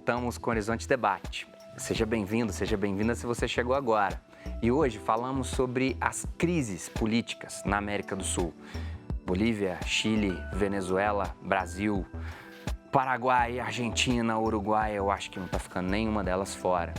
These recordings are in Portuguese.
voltamos com o Horizonte Debate. Seja bem-vindo, seja bem-vinda se você chegou agora. E hoje falamos sobre as crises políticas na América do Sul. Bolívia, Chile, Venezuela, Brasil, Paraguai, Argentina, Uruguai, eu acho que não está ficando nenhuma delas fora.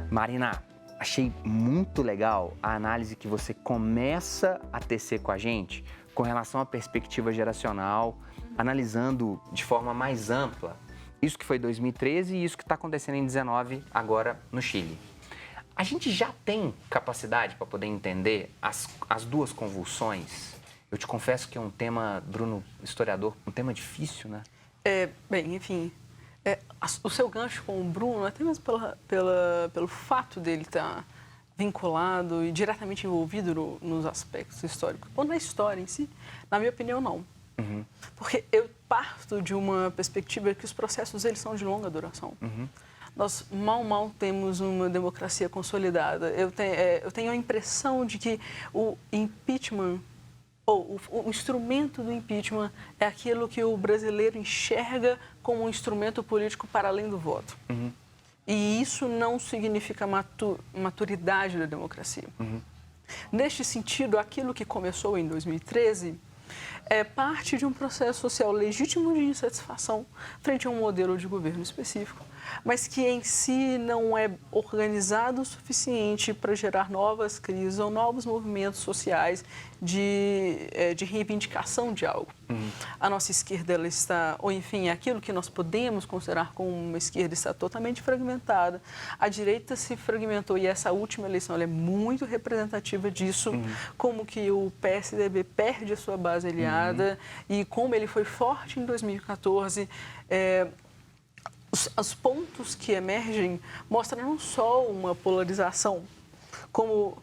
Marina, achei muito legal a análise que você começa a tecer com a gente com relação à perspectiva geracional, analisando de forma mais ampla isso que foi 2013 e isso que está acontecendo em 2019 agora no Chile. A gente já tem capacidade para poder entender as duas convulsões? Eu te confesso que é um tema, Bruno, historiador, um tema difícil, né? O seu gancho com o Bruno, até mesmo pelo fato dele estar vinculado e diretamente envolvido nos aspectos históricos, ou na história em si, na minha opinião, não. Uhum. Porque eu parto de uma perspectiva que os processos eles são de longa duração. Uhum. Nós mal temos uma democracia consolidada. Eu tenho a impressão de que o impeachment, ou o instrumento do impeachment, é aquilo que o brasileiro enxerga como um instrumento político para além do voto. Uhum. E isso não significa maturidade da democracia. Uhum. Neste sentido, aquilo que começou em 2013 é parte de um processo social legítimo de insatisfação frente a um modelo de governo específico, mas que em si não é organizado o suficiente para gerar novas crises ou novos movimentos sociais de reivindicação de algo. Uhum. A nossa esquerda, ela está, ou enfim, aquilo que nós podemos considerar como uma esquerda está totalmente fragmentada. A direita se fragmentou e essa última eleição ela é muito representativa disso, como que o PSDB perde a sua base aliada e como ele foi forte em 2014. Os pontos que emergem mostram não só uma polarização, como,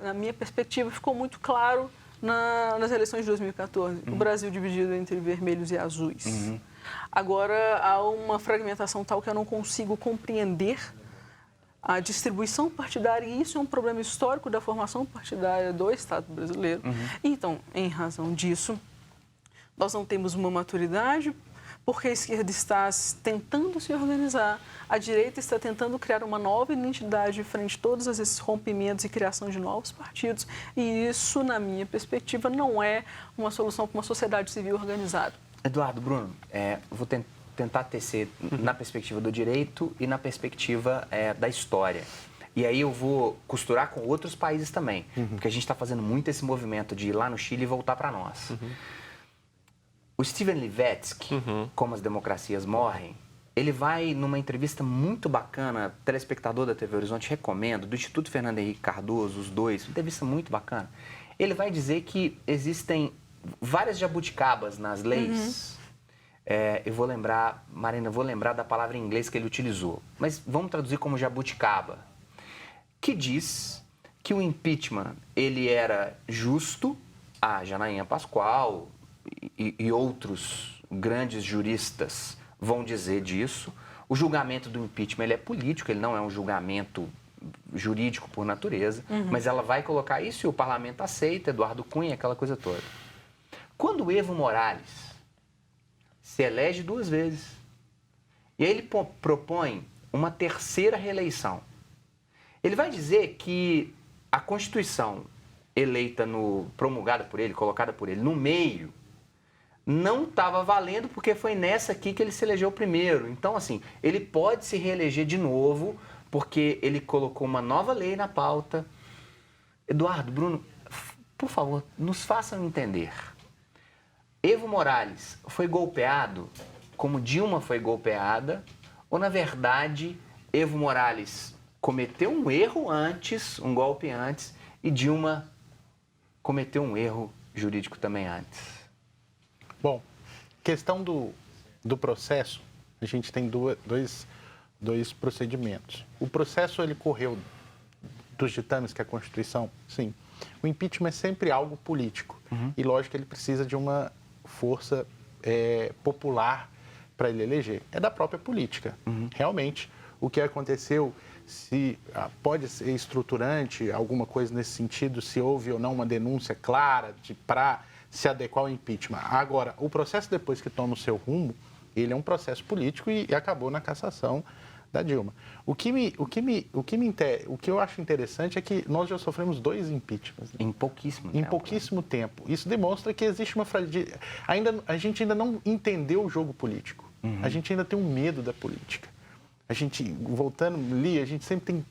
na minha perspectiva, ficou muito claro nas eleições de 2014. O Brasil dividido entre vermelhos e azuis. Agora, há uma fragmentação tal que eu não consigo compreender a distribuição partidária, e isso é um problema histórico da formação partidária do Estado brasileiro. Então, em razão disso, nós não temos uma maturidade, porque a esquerda está tentando se organizar, a direita está tentando criar uma nova identidade frente a todos esses rompimentos e criação de novos partidos, e isso, na minha perspectiva, não é uma solução para uma sociedade civil organizada. Eduardo, Bruno, vou tentar tecer na perspectiva do direito e na perspectiva da história. E aí eu vou costurar com outros países também, porque a gente está fazendo muito esse movimento de ir lá no Chile e voltar para nós. O Steven Levitsky, Como as Democracias Morrem, ele vai numa entrevista muito bacana, telespectador da TV Horizonte, recomendo, do Instituto Fernando Henrique Cardoso, os dois, uma entrevista muito bacana. Ele vai dizer que existem várias jabuticabas nas leis. Eu vou lembrar, Marina, vou lembrar da palavra em inglês que ele utilizou, mas vamos traduzir como jabuticaba, que diz que o impeachment ele era justo, a Janaína Pascoal e outros grandes juristas vão dizer disso. O julgamento do impeachment ele é político, ele não é um julgamento jurídico por natureza, mas ela vai colocar isso e o parlamento aceita, Eduardo Cunha, aquela coisa toda. Quando o Evo Morales se elege 2 vezes, e aí ele propõe uma terceira reeleição, ele vai dizer que a Constituição eleita, promulgada por ele, colocada por ele, no meio, não estava valendo porque foi nessa aqui que ele se elegeu primeiro. Então, assim, ele pode se reeleger de novo porque ele colocou uma nova lei na pauta. Eduardo, Bruno, por favor, nos façam entender. Evo Morales foi golpeado como Dilma foi golpeada ou, na verdade, Evo Morales cometeu um erro antes, um golpe antes, e Dilma cometeu um erro jurídico também antes? Bom, questão do processo, a gente tem dois procedimentos. O processo, ele correu dos ditames que é a Constituição, sim. O impeachment é sempre algo político. E, lógico, ele precisa de uma força popular para ele eleger. É da própria política. Realmente, o que aconteceu, se pode ser estruturante, alguma coisa nesse sentido, se houve ou não uma denúncia clara para se adequar ao impeachment. Agora, o processo depois que toma o seu rumo, Ele é um processo político e acabou na cassação da Dilma. O que eu acho interessante é que nós já sofremos 2 impeachments. Em pouquíssimo tempo. Em pouquíssimo tempo. Isso demonstra que existe uma fragilidade. A gente ainda não entendeu o jogo político. A gente ainda tem um medo da política. A gente, voltando, Li, a gente sempre tem...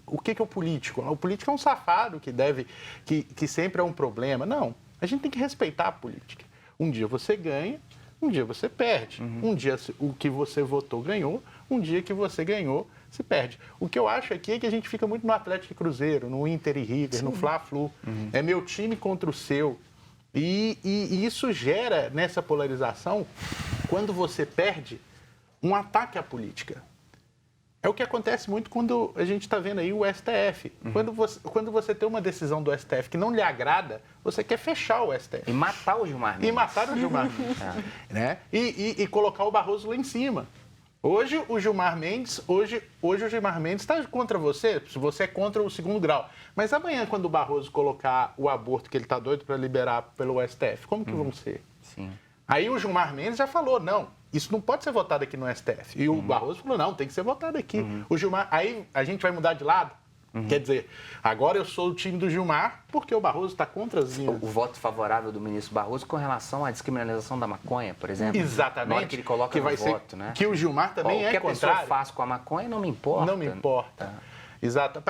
o que é o político? O político é um safado que sempre é um problema. Não, a gente tem que respeitar a política. Um dia você ganha, um dia você perde. Um dia o que você votou ganhou, um dia que você ganhou, se perde. O que eu acho aqui é que a gente fica muito no Atlético e Cruzeiro, no Inter e River, no Fla-Flu. É meu time contra o seu. E isso gera, nessa polarização, quando você perde, um ataque à política. É o que acontece muito quando a gente está vendo aí o STF. Quando você tem uma decisão do STF que não lhe agrada, você quer fechar o STF. E matar o Gilmar Mendes. E matar o Gilmar Mendes. Né? E colocar o Barroso lá em cima. Hoje o Gilmar Mendes está contra você, se você é contra o 2º grau. Mas amanhã, quando o Barroso colocar o aborto que ele está doido para liberar pelo STF, como que vão ser? Sim. Aí o Gilmar Mendes já falou, não, isso não pode ser votado aqui no STF. E o Barroso falou, não, tem que ser votado aqui. O Gilmar, aí a gente vai mudar de lado? Quer dizer, agora eu sou o time do Gilmar porque o Barroso está contra as minhas. O voto favorável do ministro Barroso com relação à descriminalização da maconha, por exemplo. Exatamente. Na hora que ele coloca no voto, né? Que o Gilmar também é contrário. O que a pessoa faz com a maconha não me importa. Não me importa. Exato.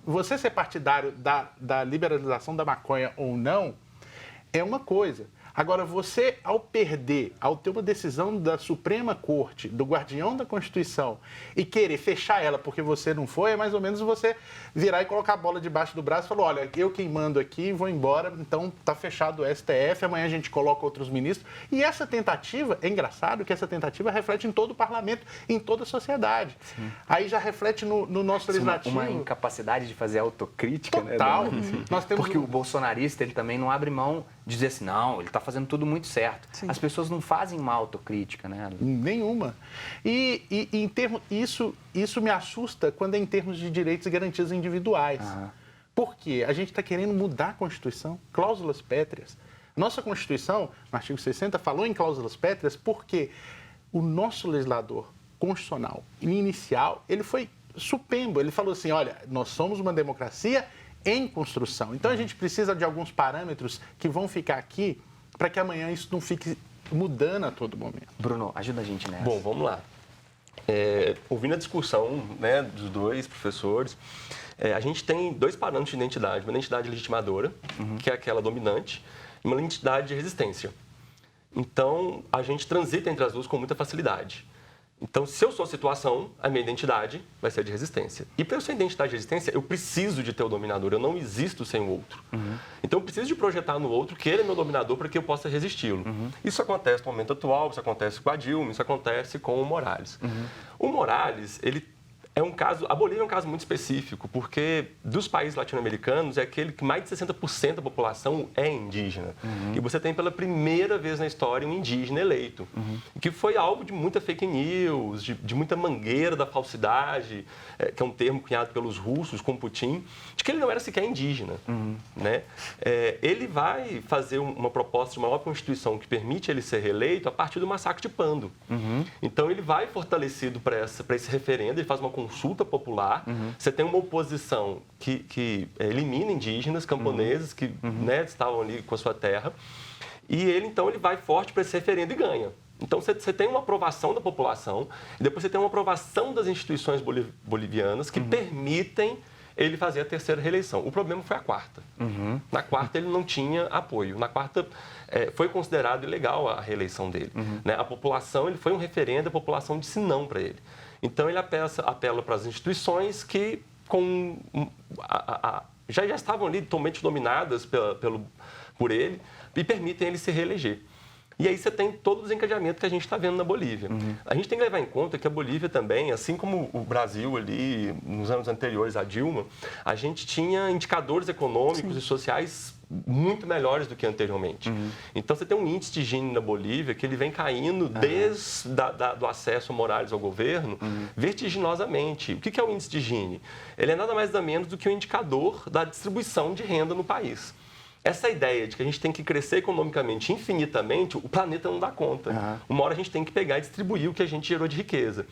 Você ser partidário da liberalização da maconha ou não é uma coisa. Agora, você, ao ter uma decisão da Suprema Corte, do guardião da Constituição, e querer fechar ela porque você não foi, é mais ou menos você virar e colocar a bola debaixo do braço e falar, olha, eu quem mando aqui, vou embora, então tá fechado o STF, amanhã a gente coloca outros ministros. E essa tentativa, é engraçado que essa tentativa reflete em todo o parlamento, em toda a sociedade. Sim. Aí já reflete no nosso legislativo. Uma incapacidade de fazer autocrítica, total. Né? Nós temos porque o bolsonarista, ele também não abre mão de dizer assim, não, ele está fazendo tudo muito certo. Sim. As pessoas não fazem uma autocrítica, né? Nenhuma. E em termos, isso me assusta quando é em termos de direitos e garantias individuais. Por quê? A gente está querendo mudar a Constituição, cláusulas pétreas. Nossa Constituição, no artigo 60, falou em cláusulas pétreas porque o nosso legislador constitucional inicial, ele foi supembo. Ele falou assim, olha, nós somos uma democracia em construção. Então, a gente precisa de alguns parâmetros que vão ficar aqui para que amanhã isso não fique mudando a todo momento. Bruno, ajuda a gente nessa. Bom, vamos lá. Ouvindo a discussão, né, dos 2 professores, a gente tem 2 parâmetros de identidade. Uma identidade legitimadora, que é aquela dominante, e uma identidade de resistência. Então, a gente transita entre as duas com muita facilidade. Então, se eu sou a situação, a minha identidade vai ser de resistência. E para eu ser identidade de resistência, eu preciso de ter o dominador, eu não existo sem o outro. Então, eu preciso de projetar no outro que ele é meu dominador para que eu possa resisti-lo. Isso acontece no momento atual, isso acontece com a Dilma, isso acontece com o Morales. O Morales, a Bolívia é um caso muito específico, porque dos países latino-americanos é aquele que mais de 60% da população é indígena. E você tem pela primeira vez na história um indígena eleito, que foi alvo de muita fake news, de muita mangueira da falsidade, que é um termo cunhado pelos russos com Putin, de que ele não era sequer indígena. Né? Ele vai fazer uma proposta de uma nova Constituição que permite ele ser reeleito a partir do massacre de Pando. Então ele vai fortalecido para esse referendo, ele faz uma consulta popular, você tem uma oposição que elimina indígenas, camponeses que né, estavam ali com a sua terra, e ele vai forte para esse referendo e ganha. Então, você tem uma aprovação da população e depois você tem uma aprovação das instituições bolivianas que permitem ele fazer a 3ª reeleição. O problema foi a 4ª. Na 4ª, ele não tinha apoio. Na 4ª, foi considerado ilegal a reeleição dele. Né? A população, ele foi um referendo, a população disse não para ele. Então, ele apela para as instituições que já estavam ali totalmente dominadas por ele e permitem ele se reeleger. E aí você tem todo o desencadeamento que a gente está vendo na Bolívia. A gente tem que levar em conta que a Bolívia também, assim como o Brasil ali nos anos anteriores à Dilma, a gente tinha indicadores econômicos e sociais muito melhores do que anteriormente. Então, você tem um índice de Gini na Bolívia que ele vem caindo desde do acesso Morales ao governo vertiginosamente. O que é o índice de Gini? Ele é nada mais nada menos do que um indicador da distribuição de renda no país. essa ideia de que a gente tem que crescer economicamente infinitamente, o planeta não dá conta. Uma hora a gente tem que pegar e distribuir o que a gente gerou de riqueza.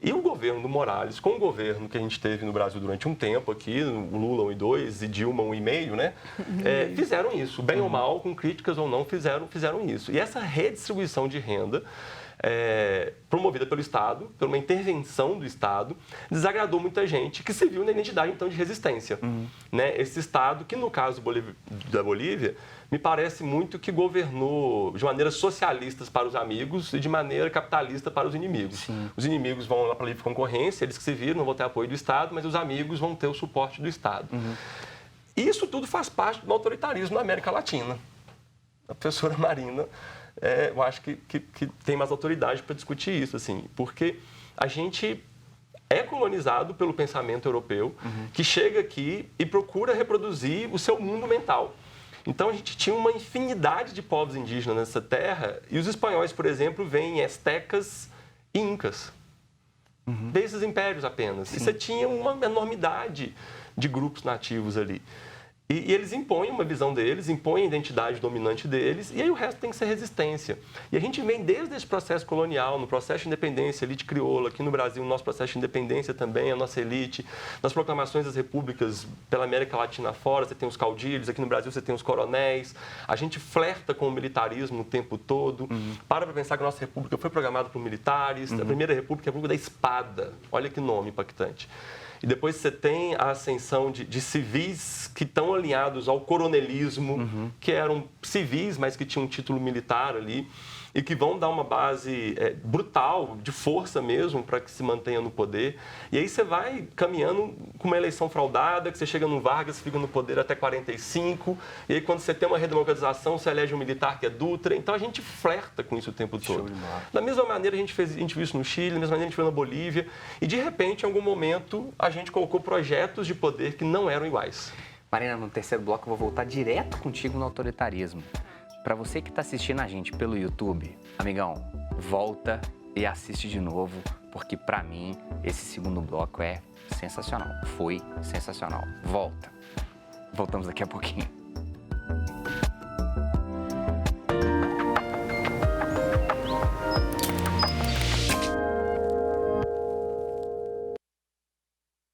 E o governo do Morales, com o governo que a gente teve no Brasil durante um tempo aqui, o Lula 1 e 2 e Dilma 1 e meio, né? Fizeram isso, bem ou mal, com críticas ou não, fizeram isso. E essa redistribuição de renda, promovida pelo Estado, por uma intervenção do Estado, desagradou muita gente que se viu na identidade, então, de resistência. Né? Esse Estado, que no caso da Bolívia, me parece muito que governou de maneira socialista para os amigos e de maneira capitalista para os inimigos. Sim. Os inimigos vão lá para a livre concorrência, eles que se viram, não vão ter apoio do Estado, mas os amigos vão ter o suporte do Estado. Isso tudo faz parte do autoritarismo na América Latina. A professora Marina, eu acho que tem mais autoridade para discutir isso, assim, porque a gente é colonizado pelo pensamento europeu, que chega aqui e procura reproduzir o seu mundo mental. Então, a gente tinha uma infinidade de povos indígenas nessa terra, e os espanhóis, por exemplo, veem astecas e incas, desses impérios apenas. Sim. E você tinha uma enormidade de grupos nativos ali. E eles impõem uma visão deles, impõem a identidade dominante deles, e aí o resto tem que ser resistência. E a gente vem desde esse processo colonial, no processo de independência, elite crioula, aqui no Brasil, o nosso processo de independência também, a nossa elite, nas proclamações das repúblicas pela América Latina fora, você tem os caudilhos, aqui no Brasil você tem os coronéis, a gente flerta com o militarismo o tempo todo, para pensar que a nossa república foi programada por militares, a primeira república é a república da espada, olha que nome impactante. E depois você tem a ascensão de civis que estão alinhados ao coronelismo, que eram civis, mas que tinham um título militar ali, e que vão dar uma base brutal, de força mesmo, para que se mantenha no poder. E aí você vai caminhando com uma eleição fraudada, que você chega no Vargas, fica no poder até 45, e aí quando você tem uma redemocratização, você elege um militar que é Dutra. Então a gente flerta com isso o tempo todo. Da mesma maneira a gente viu isso no Chile, da mesma maneira a gente viu na Bolívia, e de repente, em algum momento, a gente colocou projetos de poder que não eram iguais. Marina, no terceiro bloco eu vou voltar direto contigo no autoritarismo. Para você que está assistindo a gente pelo YouTube, amigão, volta e assiste de novo, porque para mim esse segundo bloco é sensacional. Foi sensacional. Voltamos daqui a pouquinho.